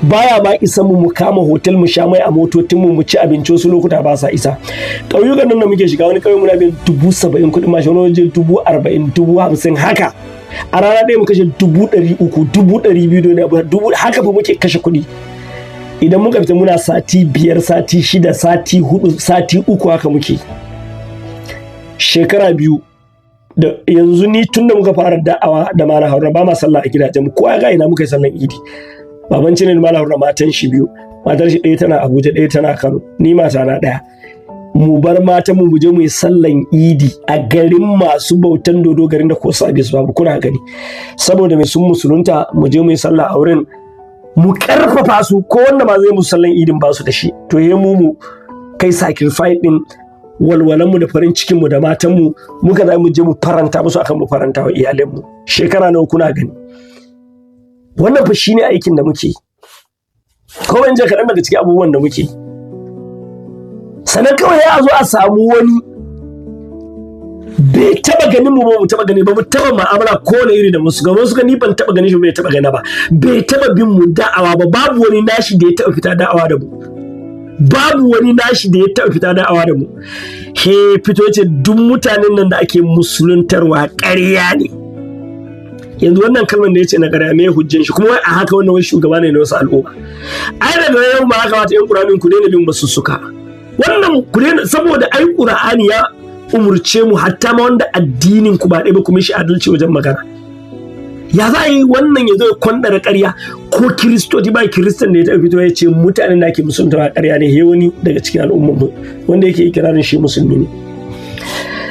Baya ma isa mu kama hotel mu sha mai a motocin mu ci abinci wasu lokuta ba sa isa. Ƙauyukan nan da muke shiga wani ƙauye muna biyan 70,000 kuɗin mashi, wani waje 40,000, 50,000 haka. A rana ɗaya mu kashe 300,000, 200,000 da haka fa muke kashe kuɗi. Idan muka fita muna sati 5, sati 6, sati 4, sati 3 haka muke. Shekara 2 da yanzu ni tun da muka fara da'awa da Malam Haruna ba ma sallah a gidajen mu, kowa ga ina muka yi sallan Idi. Baban Chinedu Malam Haruna matan shi 2, matar shi ɗaya tana Abuja ɗaya tana Kano, ni mata na ɗaya. Mu bar matan mu je mu yi sallan Idi a garin masu bautan dodo, garin da ko sabis babu, kuna gani. Saboda mai sun musulunta mu je mu yi sallah a wurin, mu karfafa su ko wanda ma zai musu sallan Idin ba su da shi. To mu kai sacrifice din walwalan mu da farin cikin mu da matan mu muka za mu je mu faranta musu akan mu faranta wa iyalan mu. Shekara nawa kuna gani. Wannan fa shine aikin da muke. Ko ban je kaɗan daga cikin abubuwan da muke. Sannan kawai ya zo a samu wani bai taba ganin mu ba, mu taba gani ba, mu taba ma'amala ko na iri da musu ga wasu gani ban taba ganin shi bai taba gani ba, bai taba bin mu da'awa ba, babu wani nashi da ya taba fita da'awa da mu. Babu wani nashi da ya taɓa fita da'awa da mu. He fito ce duk mutanen nan da ake musuluntarwa ƙarya ne. Yanzu wannan kalmar da ya ce na ƙarya me hujjan shi, kuma a haka wannan wani shugaba ne na wasu al'umma. Ai daga yau ma haka mata ƴan Qur'anin ku daina bin Masussuka. Wannan ku daina, saboda ai Qur'ani ya umurce mu hatta ma wanda addinin ku ba ɗaya ba ku mishi adalci wajen magana. Ya za a yi wannan ya zo ya kwandara ƙarya, ko kiristoci ba kiristan da ya taɓa fito ya ce mutanen da ake musulunta ƙarya ne, wani daga cikin al'ummar mu wanda yake ikirarin shi musulmi ne.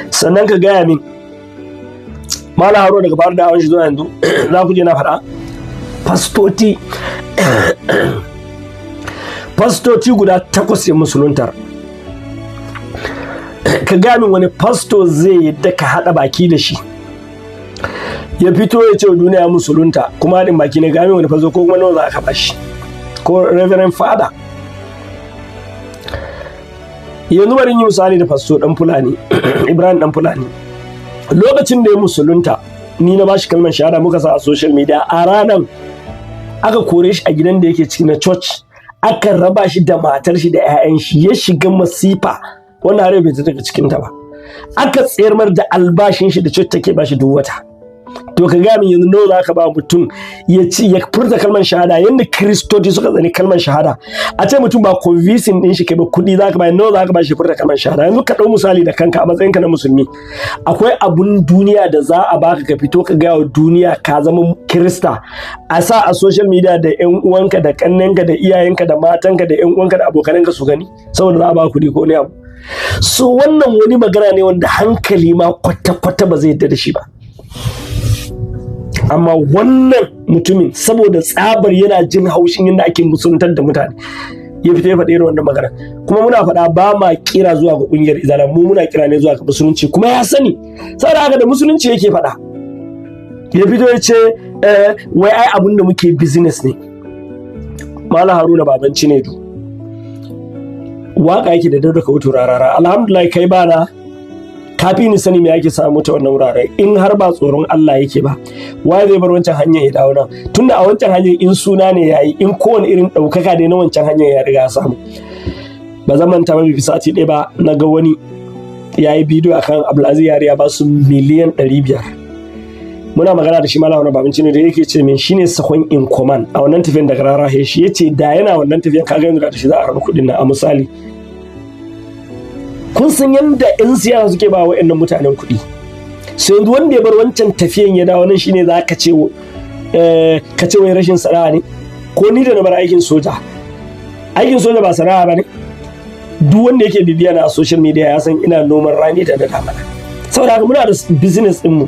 Sannan ka gaya min Malam Haruna daga fara da'awan shi zuwa yanzu za ku je na faɗa fastoti guda 8 ya musuluntar. Ka gaya min wani fasto zai yadda ka haɗa baki da shi ya fito ya ce duniya musulunta kuma haɗin baki ne, game wani fazo ko kuma nawa za ka bashi, ko Reverend Fada. Yanzu bari yi misali da fasto dan Fulani Ibrahim dan Fulani. Lokacin da ya musulunta ni na bashi kalmar shahada, muka sa a social media. A ranar aka kore shi a gidan da yake ciki na church, aka raba shi da matar shi da 'ya'yan shi, ya shiga masifa wanda har bai daga cikin ta ba. Aka tsayar mar da albashin shi da church take bashi duk wata. To ka gaya min yanzu nawa za ka ba mutum ya furta kalmar shahada yadda kiristoci suka tsani kalmar shahada, a ce mutum ba convincing din shi kai ba, kuɗi za ka ba, nawa za ka ba shi furta kalmar shahada. Yanzu ka ɗau misali da kanka a matsayinka na musulmi, akwai abun duniya da za a baka ka fito ka gaya wa duniya ka zama kirista, a sa a social media da ƴan uwanka da kannenka da iyayenka da matanka da ƴan uwanka da abokananka su gani saboda za a baka kuɗi ko ne abu. So wannan wani magana ne wanda hankali ma kwata-kwata ba zai yarda da shi ba. Amma wannan mutumin saboda tsabar yana jin haushin yadda ake musuluntar da mutane ya fito ya faɗi irin wannan magana. Kuma muna faɗa ba ma kira zuwa ga ƙungiyar izala, mu muna kira ne zuwa ga musulunci, kuma ya sani saboda haka da musulunci yake faɗa. Ya fito ya ce wai ai abin da muke business ne. Malam Haruna Baban Chinedu waka yake da dauda kautu rarara. Alhamdulillah kai bana kafi ni sani me yake samu ta wannan wurare. In har ba tsoron Allah yake ba, waye zai bar wancan hanyar ya dawo nan? Tunda a wancan hanyar in suna ne yayi, in kowane irin ɗaukaka ne na wancan hanyar ya riga ya samu. Ba zan manta ba, bai fi sati ɗaya ba na ga wani yayi bidiyo akan Abdulaziz Yari ya ba su miliyan 500. Muna magana da shi Malam Haruna Baban Chinedu da yake ce min shine sakon in command a wannan tafiyan daga rarahe shi, yace da yana wannan tafiyan kaga yanzu da shi za a raba kuɗin nan. A misali, kun san yadda 'yan siyasa suke ba wa'annan mutanen kuɗi, sai yanzu wanda ya bar wancan tafiyan ya dawo nan shine za ka ce ka ce wai rashin sana'a ne? Ko ni da na bar aikin soja ba sana'a ba ne? Duk wanda yake bibiya na a social media ya san ina noman rani da na damana. Saboda haka muna da business ɗinmu.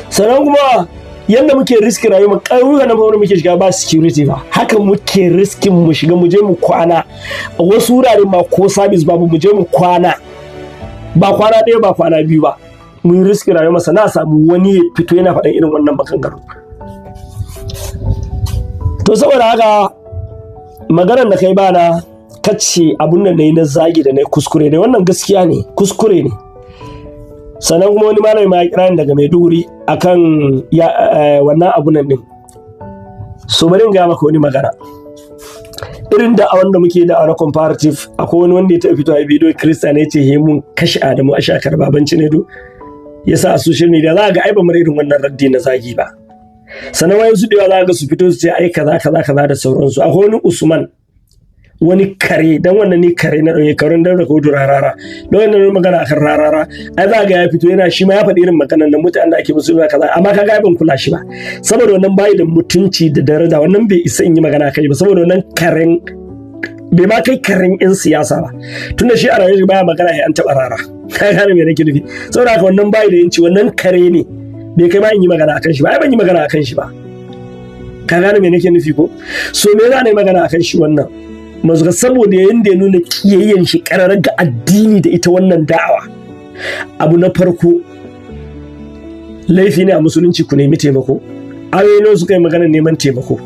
Sannan kuma yadda muke riski rayuwa ƙauyuka na wanda muke shiga ba security ba, haka muke riskin mu shiga mu je mu kwana a wasu wurare ma ko service babu, mu je mu kwana ba kwana ɗaya ba kwana biyu ba, mu yi riski rayuwa masa na samu wani ya fito yana faɗan irin wannan maganganu. To saboda haka maganar da kai bana kace abun da nayi na zagi da nayi kuskure ne, wannan gaskiya ne, kuskure ne. Sannan kuma wani malami ma ya kira ni daga Maiduguri akan wannan abun nan din. So bari in ga maka wani magana. Irin da wanda muke da na comparative, akwai wani wanda ya taɓa fito a bidiyo Kirista ne ce he mun kashe Adamu Ashaka Baban Chinedu. Yasa a social media za ga ai ba mu irin wannan raddi na zagi ba. Sannan wayansu da yawa za ga su fito su ce ai kaza da sauransu. Akwai wani Usman, wani kare, dan wannan ni kare na dauke karen da rahoto rarara, don wannan magana akan rarara ai za ga ya fito yana shi ma ya faɗi irin maganar nan mutanen da ake musu kaza, amma kaga ban kula shi ba saboda wannan bai da mutunci da daraja, wannan bai isa in yi magana kai ba saboda wannan karen bai ma kai karen yan siyasa ba, tunda shi a rayuwar baya magana ya an taɓa rara. Ka gane me nake nufi? Saboda haka wannan bai da yanci, wannan kare ne, bai kai ma in yi magana akan shi ba, ai ban yi magana akan shi ba. Ka gane me nake nufi ko? So me za na yi magana akan shi wannan? Mazuka saboda yanda ya nuna kiyayyen shi ƙararar ga addini da ita wannan da'awa. Abu na farko, laifi ne a musulunci ku nemi taimako. Ayoyi suka yi magana neman taimako.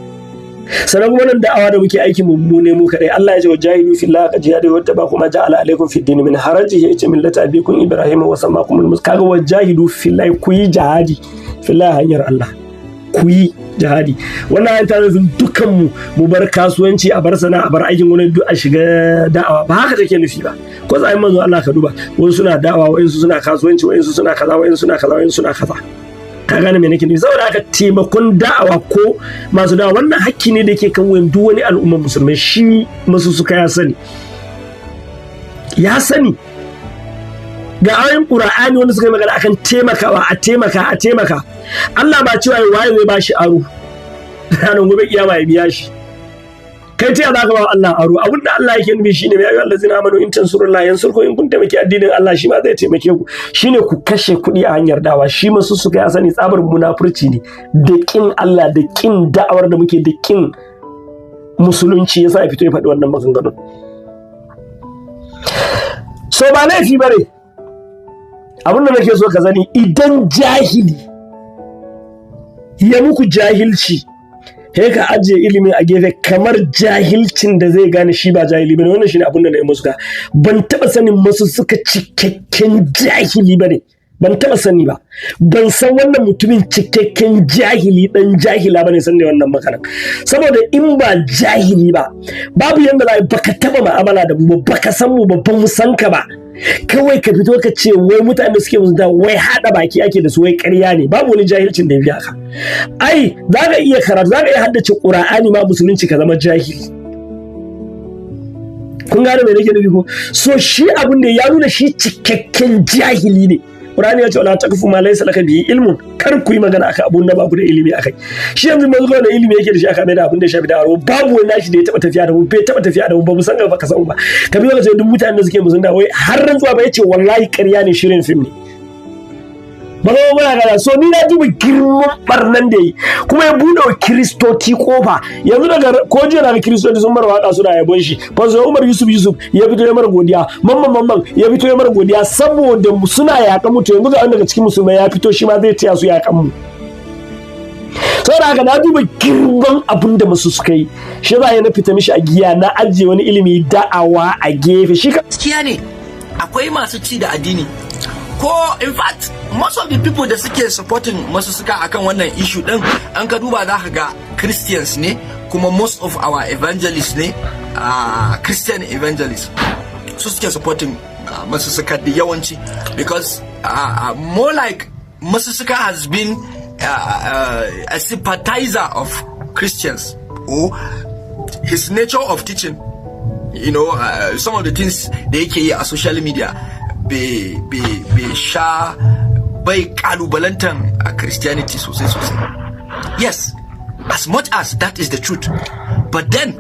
Sannan kuma nan da'awa da muke aiki mu ne mu kadai. Allah ya ce wa jahilu fillah ka jihadi wa taba kuma ja'ala alaikum fid din min haraji, ya ce millata abikum Ibrahim wa sammakum kaga wa jahidu fillah, ku yi jihadi fillah hanyar Allah. Ku yi jihadi. Wannan ayan ta nufin dukanmu mu bar kasuwanci, a bar sana'a, a bar aikin wani duk a shiga da'awa, ba haka take nufi ba. Ko sai manzo Allah ka duba, wasu suna da'awa, wasu suna kasuwanci, wasu suna kaza, wasu suna kaza, wasu suna kaza. Ka gane me nake nufi? Saboda haka taimakon da'awa ko masu da'awa wannan hakki ne da ke kan wayan duk wani al'ummar musulmai. Shi Masussuka ya sani ga ayoyin Qur'ani wanda suka yi magana akan taimakawa, a taimaka. Allah ba cewa waye zai bashi aro ranar gobe kiyama ya biya shi. Kai ta za ka ba Allah aro? Abin da Allah yake nufi shine ya ayyuhal ladzina amanu in tansurullaha yansurkum, in kun taimaki addinin Allah shi ma zai taimake ku. Shine ku kashe kuɗi a hanyar dawa. Shi Masussuka ya sani tsabar munafurci ne da kin Allah, da kin da'awar da muke, da kin musulunci, yasa ya fito ya faɗi wannan maganganun. So ba laifi bare. Abin da nake so ka sani, idan jahili ya muku jahilci, sai ka ajiye ilimin a gefe kamar jahilcin da zai gane shi ba jahili bane. Wannan shine abin da na yi musu. Ban taba sanin Masussuka cikakken jahili bane, ban taba sani ba. Ban san wannan mutumin cikakken jahili dan jahila bane san da wannan magana. Saboda in ba jahili ba, babu yanda za baka taba ma'amala da mu, baka san mu, babban mu san ka ba. Kawai ka fito ka ce wai mutane da suke musu da wai hada baki ake da su, wai ƙarya ne. Babu wani jahilcin da ya biya ka. Ai za ka iya karatu, za ka iya haddace Qur'ani ma musulunci ka zama jahili. Kun gane me nake nufi ko? So shi abun da ya nuna shi cikakken jahili ne. Qur'ani ya ce wala taqfu ma laysa laka bihi ilmun, kar ku yi magana akan abun da ba ku da ilimi akai. Shi yanzu manzo da ilimi yake da shi aka mai da abun da ya shafi da aro, babu wani nashi da ya taba tafiya da mu, bai taba tafiya da mu, ba mu san ba ka san ba. Ka bi kace duk mutanen da suke musun da wai har rantsuwa ba yace wallahi ƙarya ne, shirin film ne. Ba ga wani gana. So ni na duba girman barnan da yi, kuma ya bude wa Kiristoci kofa. Yanzu daga ko jiya na Kiristoci sun bar waka suna yabon shi. Faso Umar Yusuf ya fito ya mara godiya, mamman ya fito ya mara godiya saboda suna yaƙan mutu. Yanzu ga wanda daga cikin musulmai ya fito shi ma zai taya su yaƙan mu. Saboda haka na duba girman abin da Masussuka yi, shi za na fita mishi a giya, na ajiye wani ilimi da'awa a gefe. Shi gaskiya ne akwai masu ci da addini, ko in fact most of the people da suke supporting Masussuka akan wannan issue din, an ka duba za ka ga Christians ne, kuma most of our evangelists ne, Christian evangelists su suke supporting Masussuka da yawanci, because more like Masussuka has been a sympathizer of Christians, or his nature of teaching, you know, some of the things da yake yi a social media bai kalubalantan a Christianity sosai. Yes, as much as that is the truth. But then,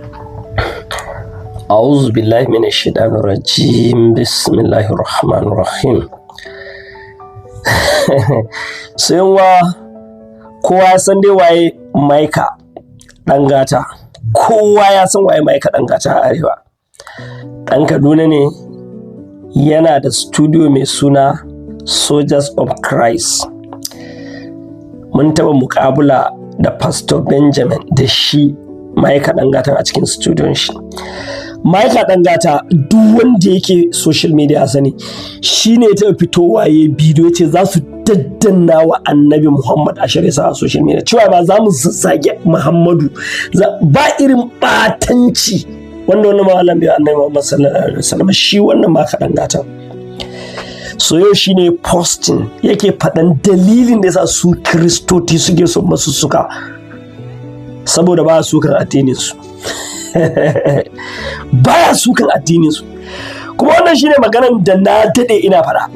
أعوذ بالله من الشيطان الرجيم بسم الله الرحمن الرحيم. Sai kowa ya san dai waye Maika ɗan gata. Kowa ya san waye Maika ɗan gata a Arewa. Ɗan Kaduna ne, yana da studio mai suna Soldiers of Christ. Mun taɓa muƙabula da Pastor Benjamin da shi Maika ɗan gata a cikin studion shi. Maika ɗan gata duk wanda yake social media sani shi ne ta fitowa ya bidiyo ce za su daddanna wa annabi Muhammad a shari'a a social media cewa ba za mu zazzage Muhammadu ba irin batanci wanda wannan malam bai annabi Muhammad sallallahu alaihi wasallam shi wannan Maika ɗan gata. So yau shi ne posting yake faɗan dalilin da yasa su Kiristoti suke son Masussuka saboda ba su kan addinin su. Baya sukan addinin su, kuma wannan shine maganar da na dade ina fara.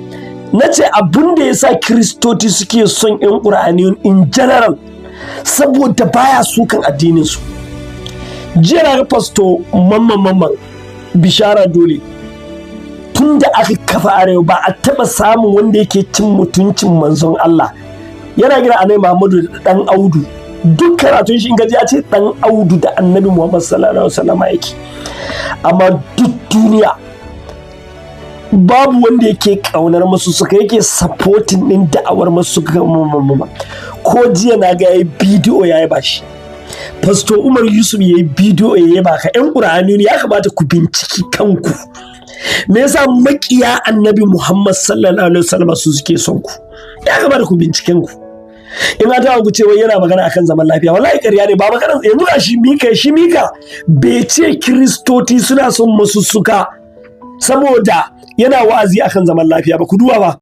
Nace abun da yasa Kiristoti suke son ƴan Qur'aniyun in general saboda baya sukan addinin su. Jiya na ga Pastor Mamman Bishara Dole, tunda aka kafa Arewa ba a taba samun wanda yake cin mutuncin manzon Allah. Yana gina Annabi Muhammadu da dan Audu. Duk karatun shi in gaji ya ce dan Audu da annabi Muhammad sallallahu alaihi wasallam yake, amma duk duniya babu wanda yake kaunar Masussuka yake supporting din da'awar Masussuka. Ko jiya na ga yayi bidiyo yayi bashi, Pastor Umar Yusuf yayi bidiyo yayi baka. Ƴan Qur'ani ne, ya kamata ku binciki kanku, me yasa makiya annabi Muhammad sallallahu alaihi wasallam su suke son ku? Ya kamata ku binciken ku. In ta ku ce wai yana magana akan zaman lafiya, wallahi ƙarya ne. Ba magana yanzu ga shi mika bai ce Kiristoti suna son Masussuka saboda yana wa'azi akan zaman lafiya ba. Ku duba ba.